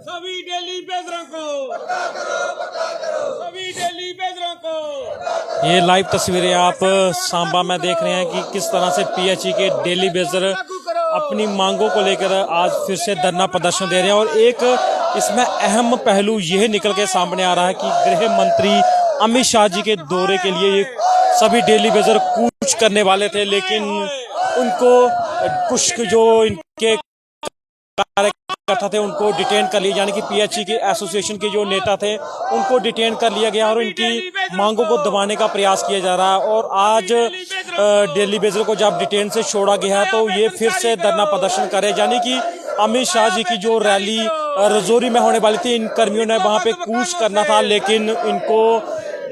सभी दिल्ली बेजरों को सभी दिल्ली बेजरों को। ये लाइव तस्वीरें आप सांबा में देख रहे हैं कि किस तरह से पीएचई के दिल्ली बेजर अपनी मांगों को लेकर आज फिर से धरना प्रदर्शन दे रहे हैं। और एक इसमें अहम पहलू यह निकल के सामने आ रहा है कि गृह मंत्री अमित शाह जी के दौरे के लिए ये सभी दिल्ली बेजर कूच करने वाले थे, लेकिन उनको कुछ जो इनके कार्यकर्ता थे उनको डिटेन कर लिया, यानी कि पीएचई के एसोसिएशन के जो नेता थे उनको डिटेन कर लिया गया और इनकी मांगों को दबाने का प्रयास किया जा रहा है। और आज दिल्ली बेजर को जब डिटेन से छोड़ा गया है तो ये फिर से धरना प्रदर्शन करे, यानी कि अमित शाह जी की जो रैली रजौरी में होने वाली थी, इन कर्मियों ने वहां पे कूच करना था, लेकिन इनको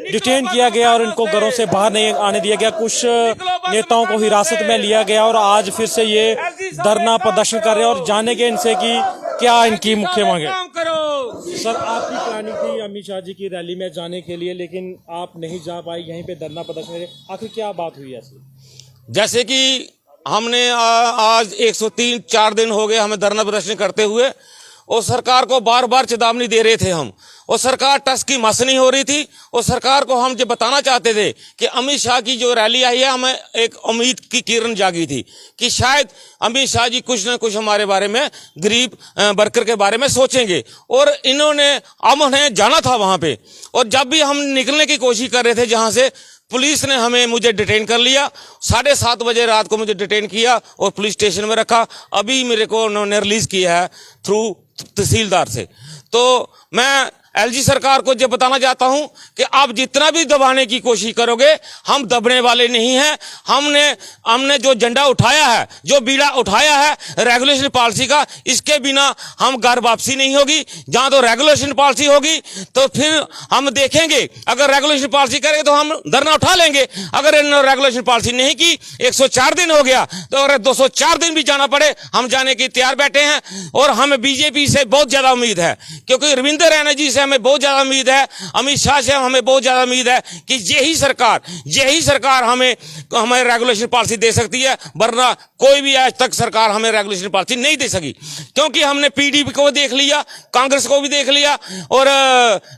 डिटेन किया गया और इनको घरों से बाहर नहीं आने दिया गया। कुछ नेताओं को हिरासत में लिया गया और आज फिर से ये धरना प्रदर्शन कर रहे हैं और जानेंगे इनसे कि क्या इनकी मुख्य मांग है। सर, आपकी प्लानिंग थी अमित शाह जी की रैली में जाने के लिए, लेकिन आप नहीं जा पाए, यहीं पे धरना प्रदर्शन कर रहे, आखिर क्या बात हुई ऐसी? जैसे कि हमने आज 103-4 दिन हो गए हमें धरना प्रदर्शन करते हुए, और सरकार को बार बार चेतावनी दे रहे थे हम, और सरकार टस की मस नहीं हो रही थी। और सरकार को हम जो बताना चाहते थे कि अमित शाह की जो रैली आई है, हमें एक उम्मीद की किरण जागी थी कि शायद अमित शाह जी कुछ न कुछ हमारे बारे में, गरीब वर्कर के बारे में सोचेंगे। और इन्होंने अब उन्हें जाना था वहां पे, और जब भी हम निकलने की कोशिश कर रहे थे जहां से, पुलिस ने मुझे डिटेन कर लिया। 7:30 बजे रात को मुझे डिटेन किया और पुलिस स्टेशन में रखा। अभी मेरे को उन्होंने रिलीज किया है थ्रू तहसीलदार से। तो मैं एलजी सरकार को ये बताना चाहता हूं कि आप जितना भी दबाने की कोशिश करोगे, हम दबने वाले नहीं हैं। हमने जो झंडा उठाया है, जो बीड़ा उठाया है रेगुलेशन पॉलिसी का, इसके बिना हम घर वापसी नहीं होगी। जहां तो रेगुलेशन पॉलिसी होगी तो फिर हम देखेंगे, अगर रेगुलेशन पॉलिसी करेंगे तो हम धरना उठा लेंगे। अगर इन्होंने रेगुलेशन पॉलिसी नहीं की, 104 दिन हो गया, तो अगर 204 दिन भी जाना पड़े, हम जाने की तैयार बैठे हैं। और हमें बीजेपी से बहुत ज्यादा उम्मीद है, क्योंकि रविंद्र रैना जी से हमें बहुत ज्यादा उम्मीद है, अमित शाह से हमें बहुत ज्यादा उम्मीद है कि यही सरकार हमें रेगुलेशन पॉलिसी दे सकती है, वरना कोई भी आज तक सरकार हमें रेगुलेशन पॉलिसी नहीं दे सकी। क्योंकि हमने पीडीपी को देख लिया, कांग्रेस को भी देख लिया और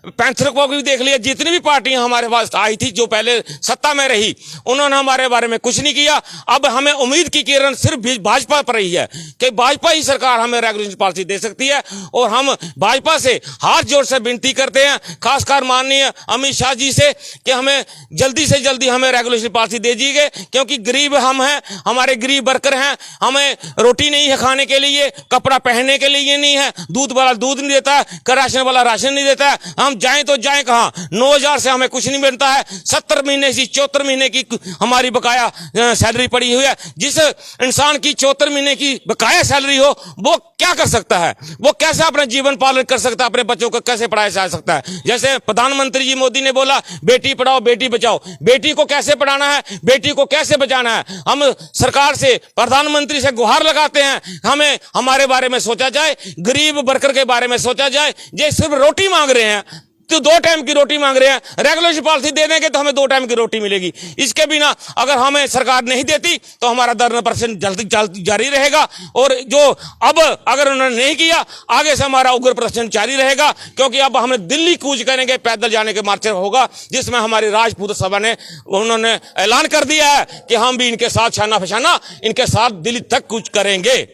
पैंथर को भी देख लिया। जितनी भी पार्टियां हमारे पास आई थी जो पहले सत्ता में रही, उन्होंने हमारे बारे में कुछ नहीं किया। अब हमें उम्मीद की किरण सिर्फ भाजपा पर रही है कि भाजपा ही सरकार हमें रेगुलेशन पॉलिसी दे सकती है। और हम भाजपा से हाथ जोड़ से विनती करते हैं, खासकर माननीय अमित शाह जी से, कि हमें जल्दी से जल्दी हमें रेगुलेशन पॉलिसी दे दीजिए। क्योंकि गरीब हम हैं, हमारे गरीब वर्कर हैं, हमें रोटी नहीं है खाने के लिए, कपड़ा पहनने के लिए नहीं है, दूध वाला दूध नहीं देता है, राशन वाला राशन नहीं देता है। हम जाएं तो जाएं कहां? 9,000 से हमें कुछ नहीं मिलता है। 70 महीने से 74 महीने की हमारी बकाया सैलरी पड़ी हुई है। जिस इंसान की 74 महीने की बकाया सैलरी हो, वो क्या कर सकता है? वो कैसे अपना जीवन पालन कर सकता है? अपने बच्चों को कैसे पढ़ाया जा सकता है? जैसे प्रधानमंत्री जी मोदी ने बोला, बेटी पढ़ाओ बेटी बचाओ। बेटी को कैसे पढ़ाना है, बेटी को कैसे बचाना है? हम सरकार से, प्रधानमंत्री से गुहार लगाते हैं, हमें हमारे बारे में सोचा जाए, गरीब वर्कर के बारे में सोचा जाए। ये सिर्फ रोटी मांग रहे हैं तो 2 टाइम की रोटी मांग रहे हैं। रेगुलेशन पॉलिसी दे देंगे तो हमें 2 टाइम की रोटी मिलेगी। इसके बिना अगर हमें सरकार नहीं देती तो हमारा धरना प्रदर्शन जल्दी जारी रहेगा। और जो अब अगर उन्होंने नहीं किया, आगे से हमारा उग्र प्रदर्शन जारी रहेगा। क्योंकि अब हमें दिल्ली कूच करेंगे, पैदल जाने के मार्च होगा, जिसमें हमारी राजपूत सभा ने उन्होंने ऐलान कर दिया है कि हम भी इनके साथ शाना फशाना इनके साथ दिल्ली तक कूच करेंगे।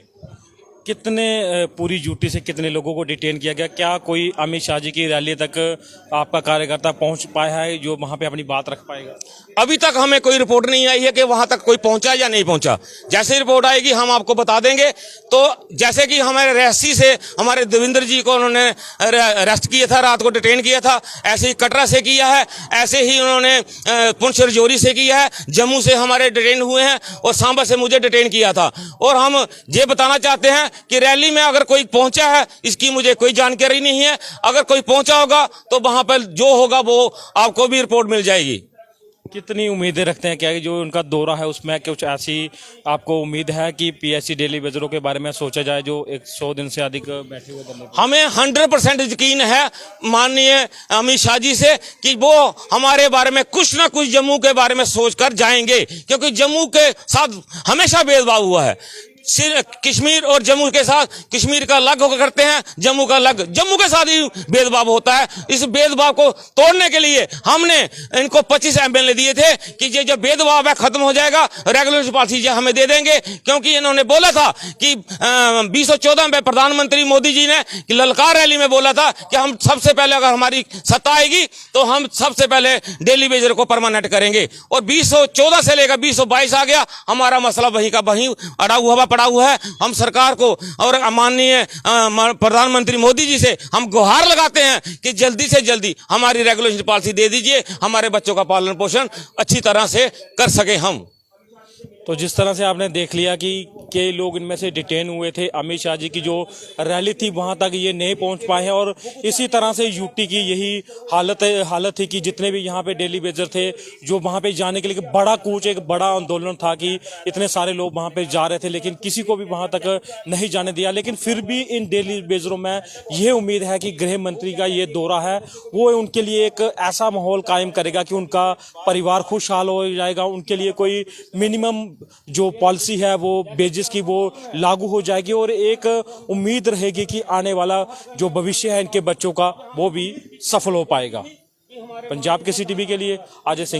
कितने पूरी ड्यूटी से कितने लोगों को डिटेन किया गया? क्या कोई अमित शाह जी की रैली तक आपका कार्यकर्ता पहुंच पाया है जो वहां पे अपनी बात रख पाएगा? अभी तक हमें कोई रिपोर्ट नहीं आई है कि वहां तक कोई पहुंचा या नहीं पहुंचा। जैसे रिपोर्ट आएगी हम आपको बता देंगे। तो जैसे कि हमारे रेहसी से हमारे देवेंद्र जी को उन्होंने अरेस्ट किया था, रात को डिटेन किया था, ऐसे ही कटरा से किया है, ऐसे ही उन्होंने पुंछ रजौरी से किया है, जम्मू से हमारे डिटेन हुए हैं और सांबा से मुझे डिटेन किया था। और हम ये बताना चाहते हैं कि रैली में अगर कोई पहुंचा है, इसकी मुझे कोई जानकारी नहीं है। अगर कोई पहुंचा होगा तो वहां पर जो होगा वो आपको भी रिपोर्ट मिल जाएगी। कितनी उम्मीदें रखते हैं? क्या जो उनका दौरा है उसमें कुछ ऐसी आपको उम्मीद है कि पीएचई दिल्ली बेजरों के बारे में सोचा जाए जो 100 दिन से अधिक बैठे हुए धरने? हमें 100% यकीन है माननीय अमित शाह जी से कि वो हमारे बारे में कुछ ना कुछ जम्मू के बारे में सोचकर जाएंगे। क्योंकि जम्मू के साथ हमेशा भेदभाव हुआ है। कश्मीर और जम्मू के साथ कश्मीर का अलग होकर करते हैं, जम्मू का अलग, जम्मू के साथ ही भेदभाव होता है। इस भेदभाव को तोड़ने के लिए हमने इनको 25 एमएलए दिए थे कि ये जो भेदभाव है खत्म हो जाएगा, रेगुलेटरी पॉलिसी हमें दे देंगे, क्योंकि इन्होंने बोला था कि 2014 में प्रधानमंत्री मोदी जी ने कि ललकार रैली में बोला था कि हम सबसे पहले अगर हमारी सत्ता आएगी तो हम सबसे पहले डेली वेजर को परमानेंट करेंगे। और 2014 से लेकर 2022 आ गया, हमारा मसला वहीं का वहीं पड़ा हुआ है। हम सरकार को और माननीय प्रधानमंत्री मोदी जी से हम गुहार लगाते हैं कि जल्दी से जल्दी हमारी रेगुलेशन पॉलिसी दे दीजिए, हमारे बच्चों का पालन पोषण अच्छी तरह से कर सके हम। तो जिस तरह से आपने देख लिया कि कई लोग इनमें से डिटेन हुए थे, अमित शाह जी की जो रैली थी वहां तक ये नहीं पहुंच पाए हैं, और इसी तरह से यूटी की यही हालत थी कि जितने भी यहाँ पे डेली वेजर थे जो वहां पे जाने के लिए बड़ा कूच, एक बड़ा आंदोलन था कि इतने सारे लोग वहां पे जा रहे थे लेकिन किसी को भी वहां तक नहीं जाने दिया। लेकिन फिर भी इन डेली वेजरों में यह उम्मीद है कि गृह मंत्री का ये दौरा है वो उनके लिए एक ऐसा माहौल कायम करेगा कि उनका परिवार खुशहाल हो जाएगा, उनके लिए कोई मिनिमम जो पॉलिसी है वो बेसिस की वो लागू हो जाएगी, और एक उम्मीद रहेगी कि आने वाला जो भविष्य है इनके बच्चों का वो भी सफल हो पाएगा। पंजाब के CTV के लिए अजय सिंह।